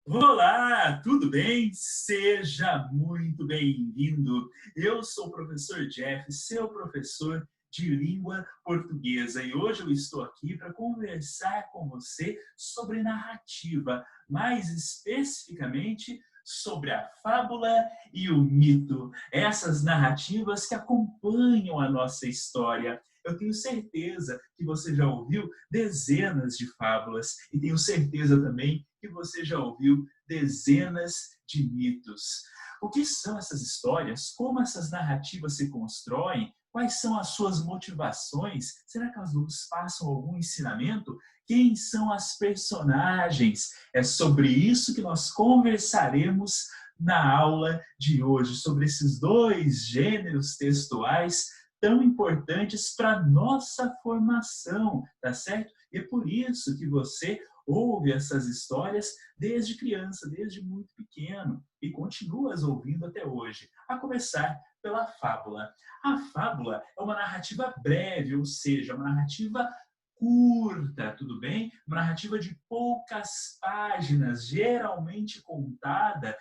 Olá, tudo bem? Seja muito bem-vindo. Eu sou o professor Jeff, seu professor de língua portuguesa, e hoje eu estou aqui para conversar com você sobre narrativa, mais especificamente sobre a fábula e o mito. Essas narrativas que acompanham a nossa história. Eu tenho certeza que você já ouviu dezenas de fábulas e tenho certeza também que você já ouviu dezenas de mitos. O que são essas histórias? Como essas narrativas se constroem? Quais são as suas motivações? Será que elas nos passam algum ensinamento? Quem são as personagens? É sobre isso que nós conversaremos na aula de hoje, sobre esses dois gêneros textuais tão importantes para a nossa formação, tá certo? E é por isso que você ouve essas histórias desde criança, desde muito pequeno, e continua as ouvindo até hoje. A começar pela fábula. A fábula é uma narrativa breve, ou seja, uma narrativa curta, tudo bem? Uma narrativa de poucas páginas, geralmente contada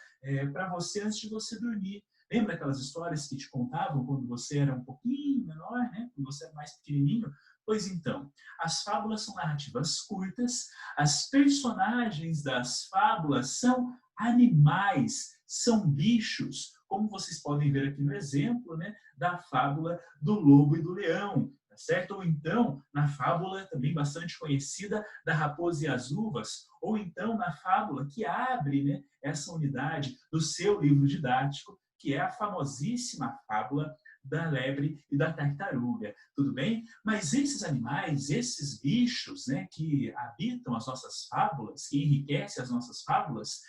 para você antes de você dormir. Lembra aquelas histórias que te contavam quando você era um pouquinho menor, né? Quando você era mais pequenininho? Pois então, as fábulas são narrativas curtas, as personagens das fábulas são animais, são bichos, como vocês podem ver aqui no exemplo, né, da fábula do lobo e do leão, tá certo? Ou então, na fábula também bastante conhecida da raposa e as uvas, ou então na fábula que abre, né, essa unidade do seu livro didático, que é a famosíssima fábula da lebre e da tartaruga, tudo bem? Mas esses animais, esses bichos, né, que habitam as nossas fábulas, que enriquecem as nossas fábulas,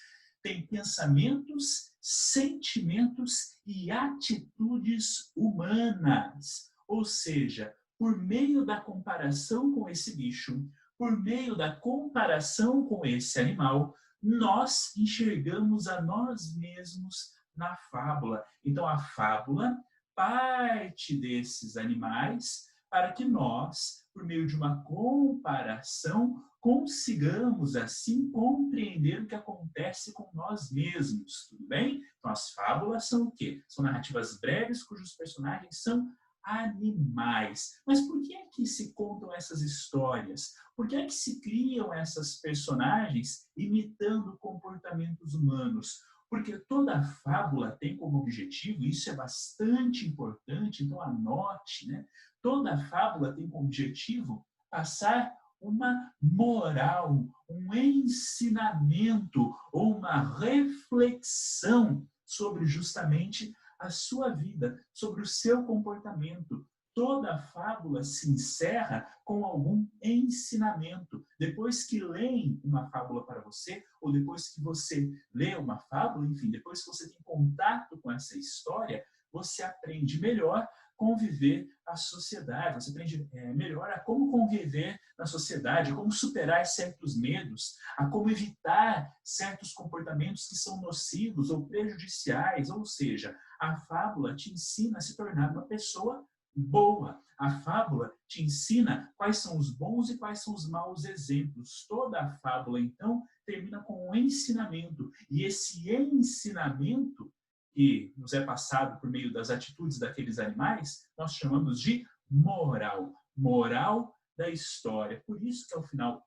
têm pensamentos, sentimentos e atitudes humanas. Ou seja, por meio da comparação com esse bicho, por meio da comparação com esse animal, nós enxergamos a nós mesmos na fábula. Então, a fábula parte desses animais para que nós, por meio de uma comparação, consigamos assim compreender o que acontece com nós mesmos, tudo bem? Então as fábulas são o quê? São narrativas breves cujos personagens são animais. Mas por que é que se contam essas histórias? Por que é que se criam essas personagens imitando comportamentos humanos? Porque toda fábula tem como objetivo, e isso é bastante importante, então anote, né? Toda fábula tem como objetivo passar uma moral, um ensinamento ou uma reflexão sobre justamente a sua vida, sobre o seu comportamento. Toda fábula se encerra com algum ensinamento. Depois que leem uma fábula para você, ou depois que você lê uma fábula, enfim, depois que você tem contato com essa história, você aprende melhor conviver a sociedade, você aprende melhor a como conviver na sociedade, a como superar certos medos, a como evitar certos comportamentos que são nocivos ou prejudiciais, ou seja, a fábula te ensina a se tornar uma pessoa boa. A fábula te ensina quais são os bons e quais são os maus exemplos. Toda a fábula, então, termina com um ensinamento. E esse ensinamento que nos é passado por meio das atitudes daqueles animais, nós chamamos de moral. Moral da história. Por isso que ao final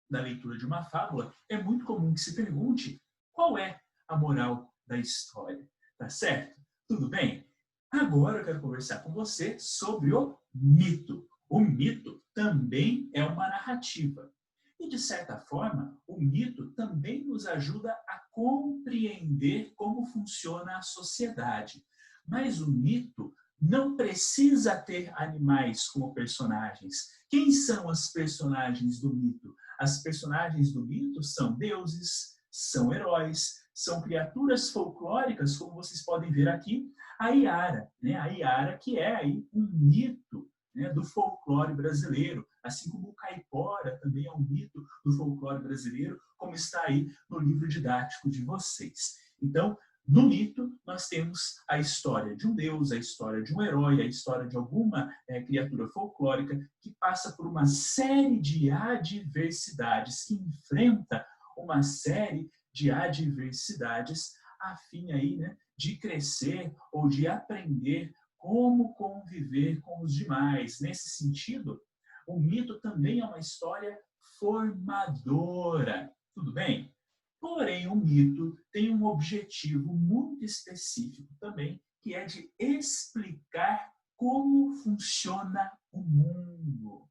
da leitura de uma fábula, é muito comum que se pergunte qual é a moral da história. Tá certo? Tudo bem? Agora eu quero conversar com você sobre o mito. O mito também é uma narrativa. E, de certa forma, o mito também nos ajuda a compreender como funciona a sociedade. Mas o mito não precisa ter animais como personagens. Quem são as personagens do mito? As personagens do mito são deuses, são heróis, são criaturas folclóricas, como vocês podem ver aqui, a Iara, né? A Iara que é aí um mito, né, do folclore brasileiro, assim como o caipora também é um mito do folclore brasileiro, como está aí no livro didático de vocês. Então, no mito, nós temos a história de um deus, a história de um herói, a história de alguma criatura folclórica que passa por uma série de adversidades, que enfrenta uma série de adversidades, a fim aí, né, de crescer ou de aprender como conviver com os demais. Nesse sentido, o mito também é uma história formadora, tudo bem? Porém, o mito tem um objetivo muito específico também, que é de explicar como funciona o mundo.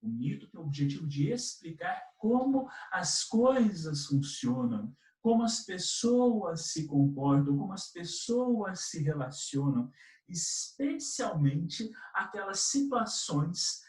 O mito tem o objetivo de explicar como as coisas funcionam, como as pessoas se comportam, como as pessoas se relacionam, especialmente aquelas situações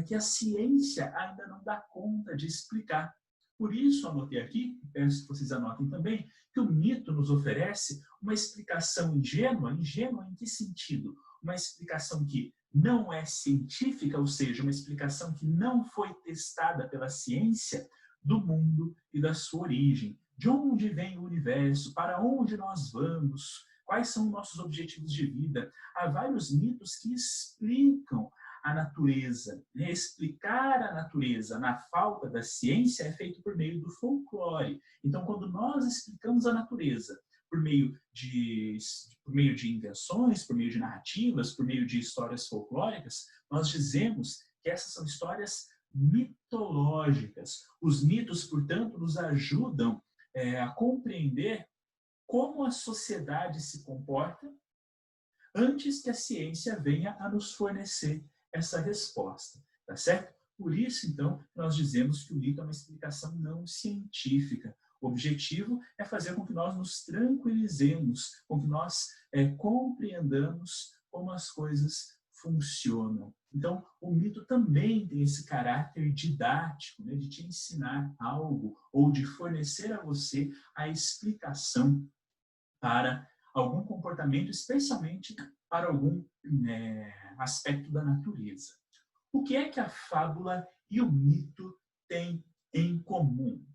que a ciência ainda não dá conta de explicar. Por isso, anotei aqui, peço que vocês anotem também, que o mito nos oferece uma explicação ingênua. Ingênua em que sentido? Uma explicação que não é científica, ou seja, uma explicação que não foi testada pela ciência do mundo e da sua origem. De onde vem o universo? Para onde nós vamos? Quais são nossos objetivos de vida? Há vários mitos que explicam a natureza. Explicar a natureza na falta da ciência é feito por meio do folclore. Então, quando nós explicamos a natureza por meio de invenções, por meio de narrativas, por meio de histórias folclóricas, nós dizemos que essas são histórias mitológicas. Os mitos, portanto, nos ajudam a compreender como a sociedade se comporta antes que a ciência venha a nos fornecer essa resposta, tá certo? Por isso, então, nós dizemos que o mito é uma explicação não científica. O objetivo é fazer com que nós nos tranquilizemos, com que nós compreendamos como as coisas funcionam. Então, o mito também tem esse caráter didático, né, de te ensinar algo ou de fornecer a você a explicação para algum comportamento, especialmente para algum aspecto da natureza. O que é que a fábula e o mito têm em comum?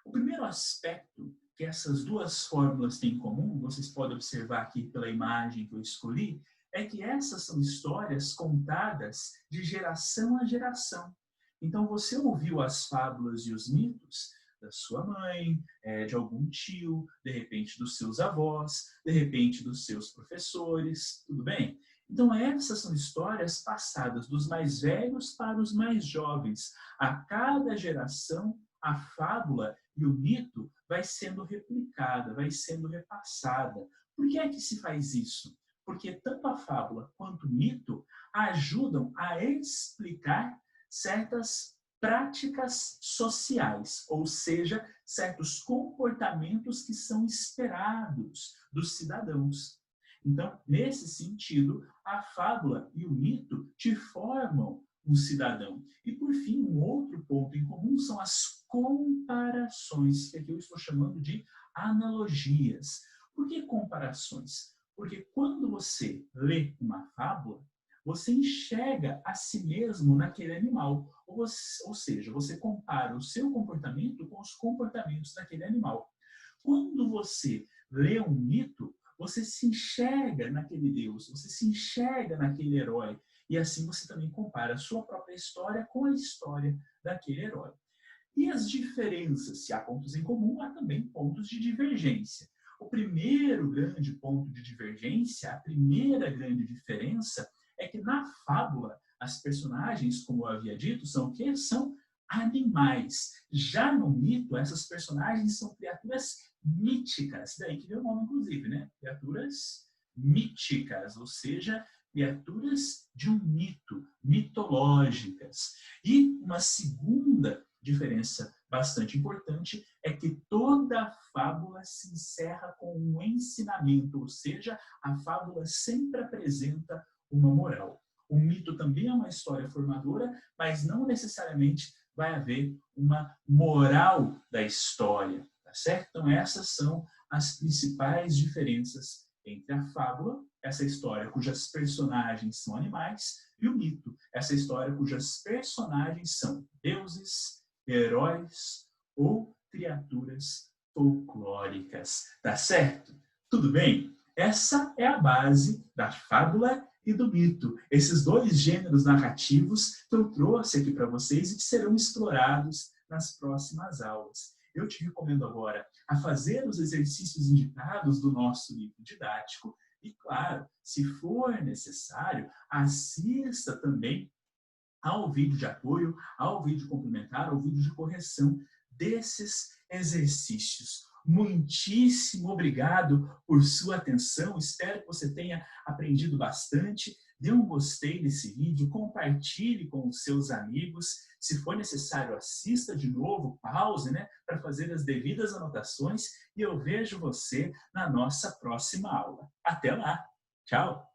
O primeiro aspecto que essas duas fórmulas têm em comum, vocês podem observar aqui pela imagem que eu escolhi, é que essas são histórias contadas de geração a geração. Então, você ouviu as fábulas e os mitos da sua mãe, de algum tio, de repente dos seus avós, de repente dos seus professores, tudo bem? Então, essas são histórias passadas dos mais velhos para os mais jovens. A cada geração, a fábula e o mito vai sendo replicada, vai sendo repassada. Por que é que se faz isso? Porque tanto a fábula quanto o mito ajudam a explicar certas práticas sociais, ou seja, certos comportamentos que são esperados dos cidadãos. Então, nesse sentido, a fábula e o mito te formam um cidadão. E, por fim, um outro ponto em comum são as comparações, que aqui eu estou chamando de analogias. Por que comparações? Porque quando você lê uma fábula, você enxerga a si mesmo naquele animal. Ou seja, você compara o seu comportamento com os comportamentos daquele animal. Quando você lê um mito, você se enxerga naquele Deus, você se enxerga naquele herói. E assim você também compara a sua própria história com a história daquele herói. E as diferenças? Se há pontos em comum, há também pontos de divergência. O primeiro grande ponto de divergência, a primeira grande diferença, é que na fábula, as personagens, como eu havia dito, são o quê? São animais. Já no mito, essas personagens são criaturas míticas. Daí que vem o nome, inclusive, né? Criaturas míticas, ou seja, criaturas de um mito, mitológicas. E uma segunda diferença bastante importante é que toda fábula se encerra com um ensinamento, ou seja, a fábula sempre apresenta uma moral. O mito também é uma história formadora, mas não necessariamente vai haver uma moral da história, tá certo? Então essas são as principais diferenças entre a fábula, essa história cujas personagens são animais, e o mito, essa história cujas personagens são deuses, heróis ou criaturas folclóricas, tá certo? Tudo bem? Essa é a base da fábula e do mito. Esses dois gêneros narrativos que eu trouxe aqui para vocês e que serão explorados nas próximas aulas. eu te recomendo agora a fazer os exercícios indicados do nosso livro didático e, claro, se for necessário, assista também ao vídeo de apoio, ao vídeo complementar, ao vídeo de correção desses exercícios. Muitíssimo obrigado por sua atenção, espero que você tenha aprendido bastante. Dê um gostei nesse vídeo, compartilhe com os seus amigos. Se for necessário, assista de novo, pause, para fazer as devidas anotações e eu vejo você na nossa próxima aula. Até lá! Tchau!